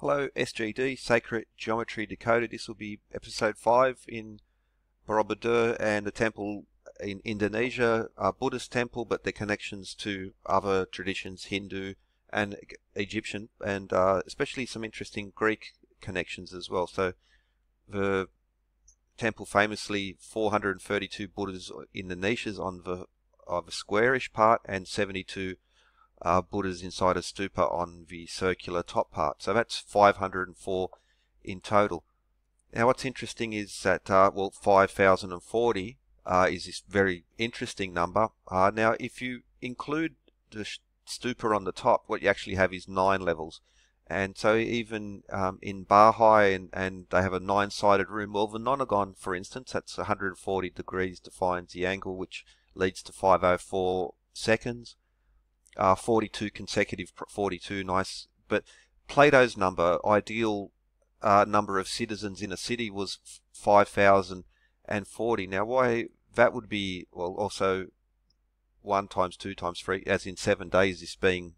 Hello, SGD, Sacred Geometry Decoded. This will be episode 5 in Borobudur and the temple in Indonesia, a Buddhist temple, but their connections to other traditions, Hindu and Egyptian, and especially some interesting Greek connections as well. So the temple famously 432 Buddhas in the niches on the squarish part and 72 Buddhas inside a stupa on the circular top part. So that's 504 in total. Now what's interesting is that, 5,040 is this very interesting number. Now if you include the stupa on the top, what you actually have is 9 levels. And so even in Baha'i and they have a 9-sided room, well the nonagon, for instance, that's 140 degrees defines the angle, which leads to 504 seconds. 42 consecutive, 42, nice. But Plato's number, ideal number of citizens in a city, was 5,040. Now, why that would be, well, also 1 times 2 times 3, as in 7 days, this being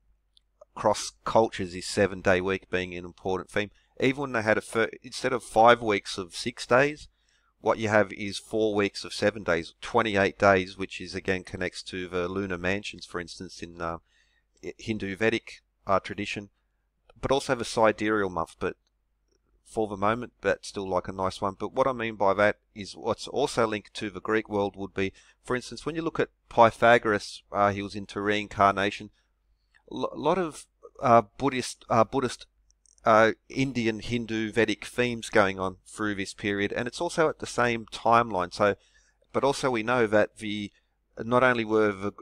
cross cultures, this 7-day week being an important theme. Even when they had instead of 5 weeks of 6 days, what you have is 4 weeks of 7 days, 28 days, which is again connects to the lunar mansions, for instance, in Hindu Vedic tradition, but also the sidereal month. But for the moment, that's still like a nice one. But what I mean by that is what's also linked to the Greek world would be, for instance, when you look at Pythagoras, he was into reincarnation. A lot of Buddhist Indian, Hindu, Vedic themes going on through this period, and it's also at the same timeline. So, but also we know that not only were the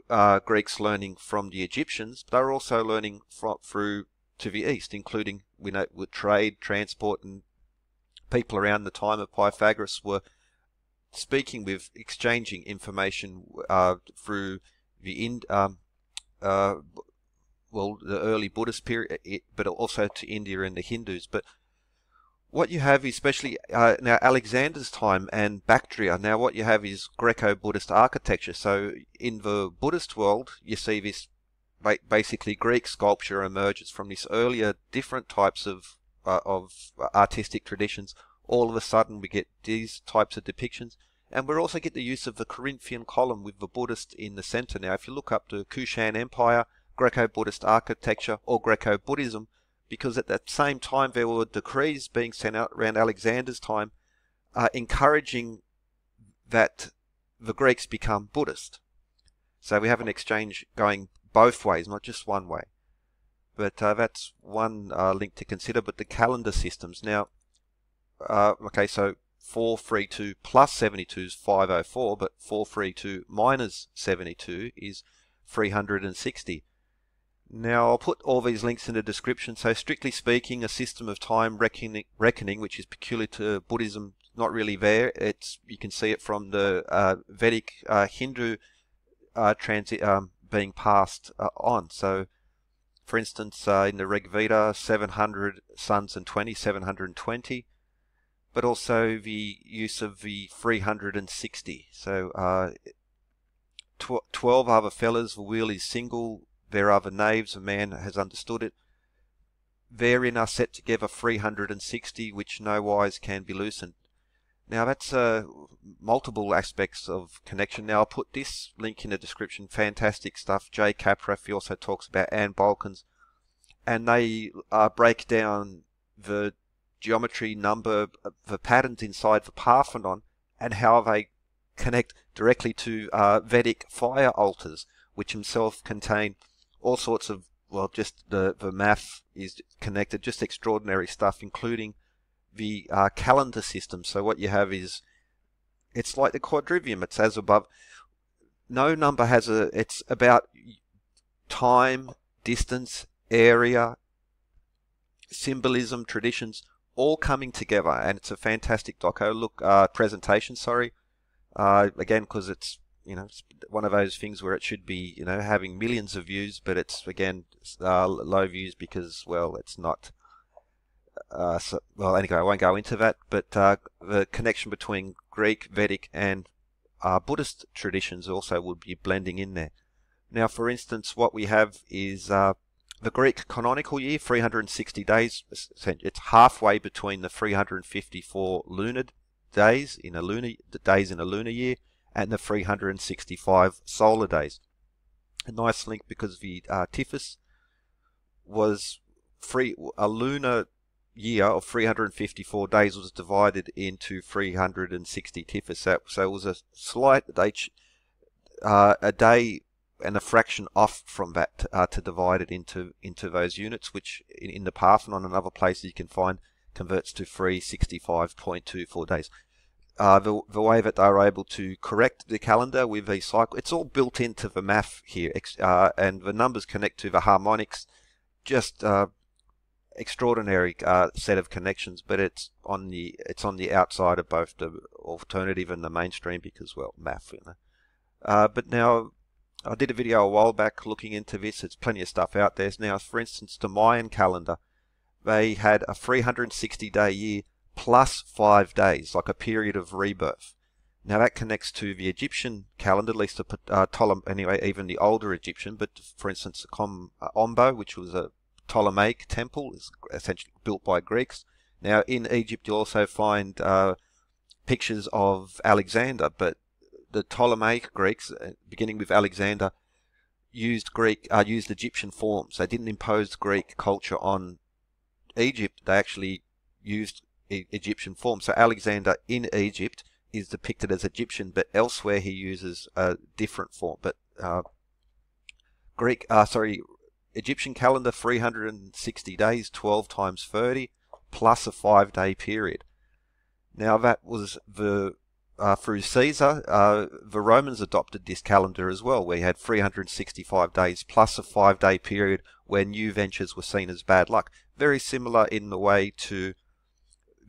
Greeks learning from the Egyptians, but they were also learning through to the east, including, we know, with trade, transport, and people around the time of Pythagoras were speaking with, exchanging information through the the early Buddhist period, but also to India and the Hindus. But what you have, especially now Alexander's time and Bactria, now what you have is Greco-Buddhist architecture. So in the Buddhist world, you see this basically Greek sculpture emerges from this earlier different types of artistic traditions. All of a sudden we get these types of depictions. And we also get the use of the Corinthian column with the Buddhist in the center. Now if you look up to Kushan Empire, Greco-Buddhist architecture, or Greco-Buddhism, because at that same time there were decrees being sent out around Alexander's time encouraging that the Greeks become Buddhist. So we have an exchange going both ways, not just one way. But that's one link to consider. But the calendar systems now, okay, so 432 plus 72 is 504, but 432 minus 72 is 360. Now I'll put all these links in the description. So strictly speaking, a system of time reckoning, which is peculiar to Buddhism, not really there. You can see it from the Vedic Hindu transit being passed on. So for instance, in the Rig Veda, 700 suns and 720, but also the use of the 360. So 12 other fellas, the wheel is single. There are the naves, a man has understood it. Therein are set together 360, which no wise can be loosened. Now that's multiple aspects of connection. Now I'll put this link in the description. Fantastic stuff. J. Kappraff, he also talks about Anne Balkans. And they break down the geometry, number, the patterns inside the Parthenon, and how they connect directly to Vedic fire altars, which themselves contain all sorts of, well, just the math is connected, just extraordinary stuff, including the calendar system. So what you have is, it's like the quadrivium, it's as above. No number has it's about time, distance, area, symbolism, traditions, all coming together, and it's a fantastic presentation, sorry. Again, because it's, it's one of those things where it should be, having millions of views, but it's, again, low views because, well, it's not. Well, anyway, I won't go into that, but the connection between Greek, Vedic, and Buddhist traditions also would be blending in there. Now, for instance, what we have is The Greek canonical year, 360 days, it's halfway between the 354 lunar days in a lunar year and the 365 solar days. A nice link because the Typhus was a lunar year of 354 days was divided into 360 Typhus. So it was a slight a day and a fraction off from that to divide it into those units, which in the Parthenon and other places you can find converts to 365.24 days. The way that they were able to correct the calendar with the cycle, it's all built into the math here, and the numbers connect to the harmonics. Just extraordinary set of connections, but it's on the outside of both the alternative and the mainstream because, well, math, you know. But now, I did a video a while back looking into this. There's plenty of stuff out there. Now, for instance, the Mayan calendar, they had a 360-day year plus 5 days, like a period of rebirth. Now that connects to the Egyptian calendar, at least anyway, even the older Egyptian. But for instance, Ombo, which was a Ptolemaic temple, is essentially built by Greeks. Now in Egypt, you'll also find pictures of Alexander, but the Ptolemaic Greeks, beginning with Alexander, used Egyptian forms. They didn't impose Greek culture on Egypt. They actually used Egyptian forms. So Alexander in Egypt is depicted as Egyptian, but elsewhere he uses a different form. But Egyptian calendar, 360 days, 12 times 30, plus a 5-day period. Now that was through Caesar, the Romans adopted this calendar as well, where you had 365 days plus a 5-day period where new ventures were seen as bad luck. Very similar in the way to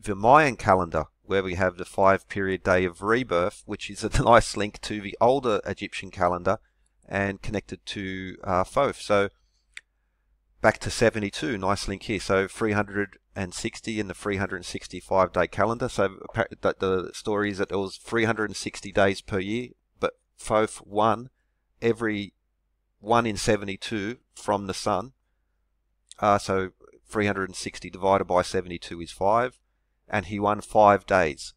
the Mayan calendar, where we have the 5-period day of rebirth, which is a nice link to the older Egyptian calendar and connected to Thoth. So back to 72, nice link here. So 360 in the 365-day calendar. So the story is that it was 360 days per year, but Thoth won every 1 in 72 from the sun. So 360 divided by 72 is 5, and he won 5 days,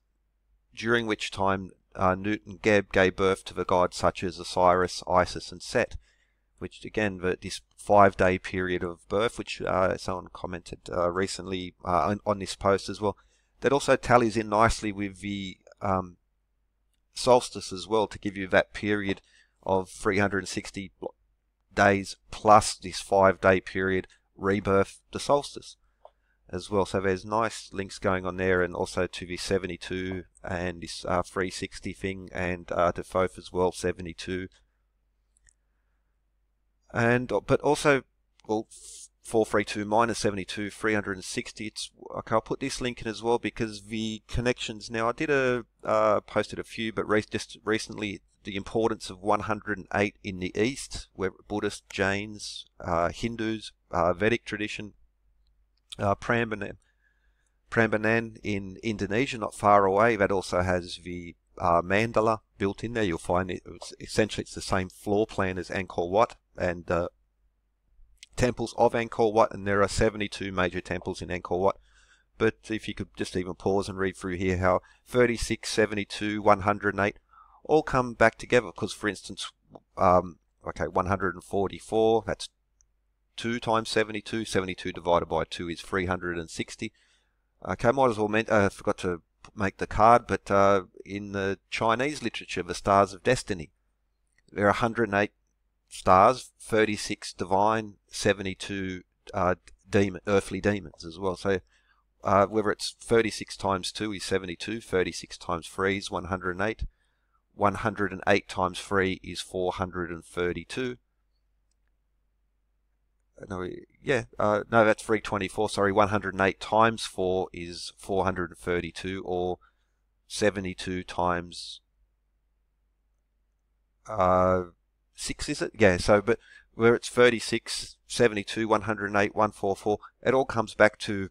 during which time Newton Geb gave birth to the gods such as Osiris, Isis, and Set, which again, this 5-day period of birth, which someone commented recently on this post as well, that also tallies in nicely with the solstice as well, to give you that period of 360 days plus this 5-day period, rebirth, the solstice as well. So there's nice links going on there, and also to the 72 and this 360 thing, and to Thoth as well, 72. But also, well, 432 minus 72, 360. Okay, I'll put this link in as well because the connections. Now I did posted a few, but just recently, the importance of 108 in the East, where Buddhist, Jains, Hindus, Vedic tradition, Prambanan in Indonesia, not far away. That also has the mandala built in there. You'll find essentially it's the same floor plan as Angkor Wat and temples of Angkor Wat, and there are 72 major temples in Angkor Wat. But if you could just even pause and read through here how 36, 72, 108 all come back together, because for instance, 144, that's 2 times 72, 72 divided by 2 is 360. Okay, might as well forgot to make the card, but in the Chinese literature, the stars of destiny, there are 108 stars, 36 divine, 72 earthly demons as well. So whether it's 36 times 2 is 72, 36 times 3 is 108, 108 times 3 is 432. No, that's 324. Sorry, 108 times 4 is 432, or 72 times 6, is it? Yeah, so, but where it's 36, 72, 108, 144, it all comes back to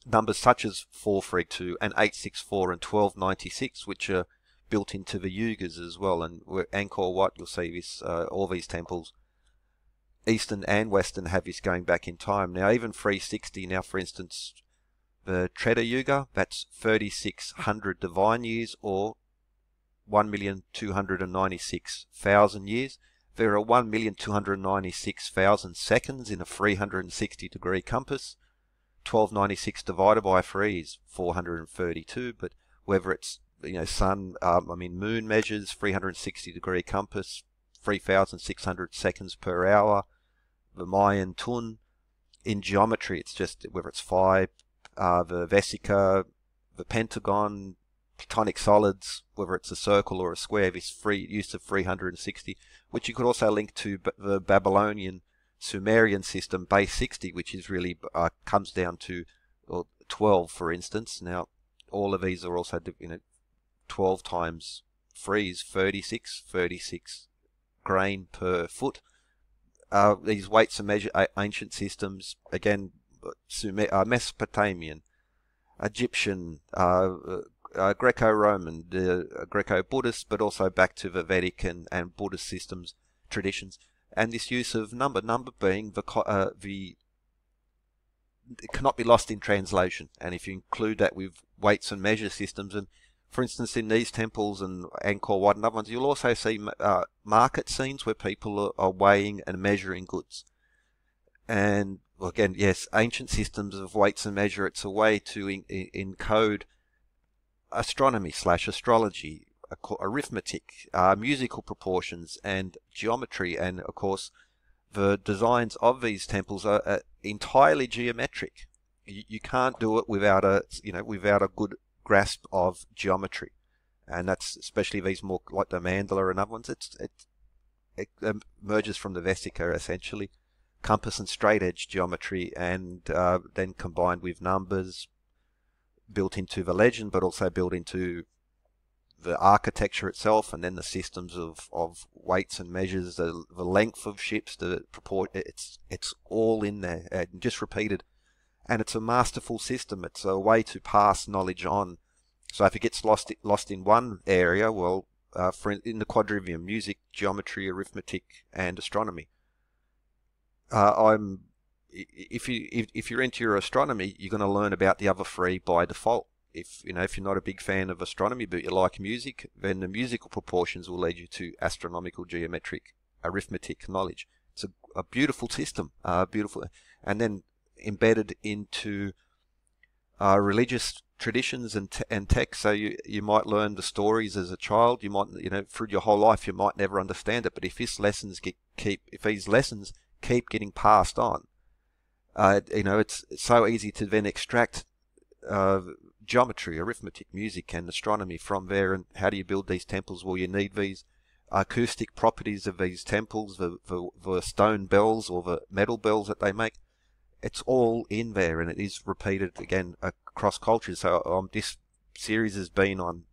numbers such as 432 and 864 and 1296, which are built into the yugas as well. And Angkor Wat, you'll see this, all these temples Eastern and Western have this going back in time. Now even 360, now for instance, the Treta Yuga, that's 3600 divine years, or 1,296,000 years. There are 1,296,000 seconds in a 360-degree compass. 1296 divided by 3 is 432, but whether it's moon measures, 360-degree compass, 3,600 seconds per hour. The Mayan tun. In geometry, it's just whether it's phi, the vesica, the pentagon, platonic solids, whether it's a circle or a square, this free use of 360, which you could also link to the Babylonian Sumerian system, base 60, which is really comes down to 12, for instance. Now, all of these are also 12 times 3 is 36 grain per foot. These weights and measure ancient systems, again, Mesopotamian, Egyptian, Greco-Roman, Greco-Buddhist, but also back to the Vedic and Buddhist systems, traditions, and this use of number being it cannot be lost in translation. And if you include that with weights and measure systems, and for instance in these temples and Angkor Wat and other ones, you'll also see market scenes where people are weighing and measuring goods. And again, yes, ancient systems of weights and measure, it's a way to encode astronomy / astrology, arithmetic, musical proportions, and geometry. And of course, the designs of these temples are entirely geometric. You can't do it without a good grasp of geometry, and that's especially these more like the mandala and other ones. It emerges from the Vesica, essentially, compass and straight edge geometry, and then combined with numbers built into the legend, but also built into the architecture itself, and then the systems of weights and measures, the length of ships, the it's all in there and just repeated. And it's a masterful system. It's a way to pass knowledge on. So if it gets lost in one area, well, in the quadrivium, music, geometry, arithmetic, and astronomy. If you're into your astronomy, you're going to learn about the other three by default. If you're not a big fan of astronomy but you like music, then the musical proportions will lead you to astronomical, geometric, arithmetic knowledge. It's a beautiful system, beautiful, and then embedded into religious traditions and texts. So you might learn the stories as a child. You might, through your whole life, you might never understand it. But if these lessons keep getting passed on, it's so easy to then extract geometry, arithmetic, music, and astronomy from there. And how do you build these temples? Well, you need these acoustic properties of these temples, the stone bells or the metal bells that they make. It's all in there, and it is repeated again across cultures. So this series has been on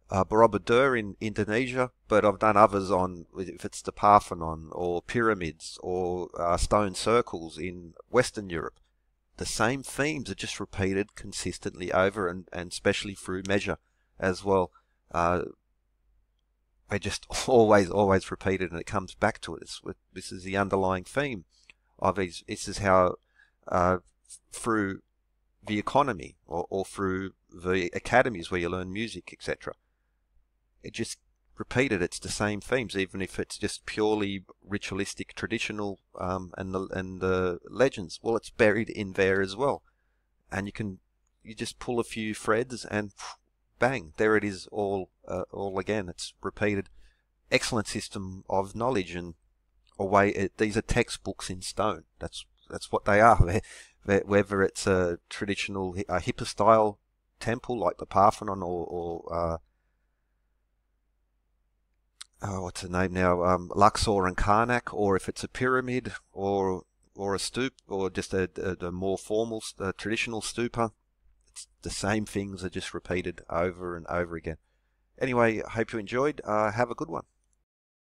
Borobudur in Indonesia, but I've done others on, if it's the Parthenon or pyramids or stone circles in Western Europe. The same themes are just repeated consistently over, and especially through measure as well. They just always repeated, and it comes back to it. This is the underlying theme of these. This is how through the economy or through the academies where you learn music, etc. It just repeated. It's the same themes, even if it's just purely ritualistic, traditional, and the legends. Well, it's buried in there as well, and you just pull a few threads and bang, there it is, all again. It's repeated. Excellent system of knowledge, and these are textbooks in stone. That's what they are. Whether it's a traditional hipper style temple like the Parthenon or what's the name now? Luxor and Karnak, or if it's a pyramid or a stupa, or just a more formal traditional stupa, it's the same things are just repeated over and over again. Anyway, I hope you enjoyed. Have a good one.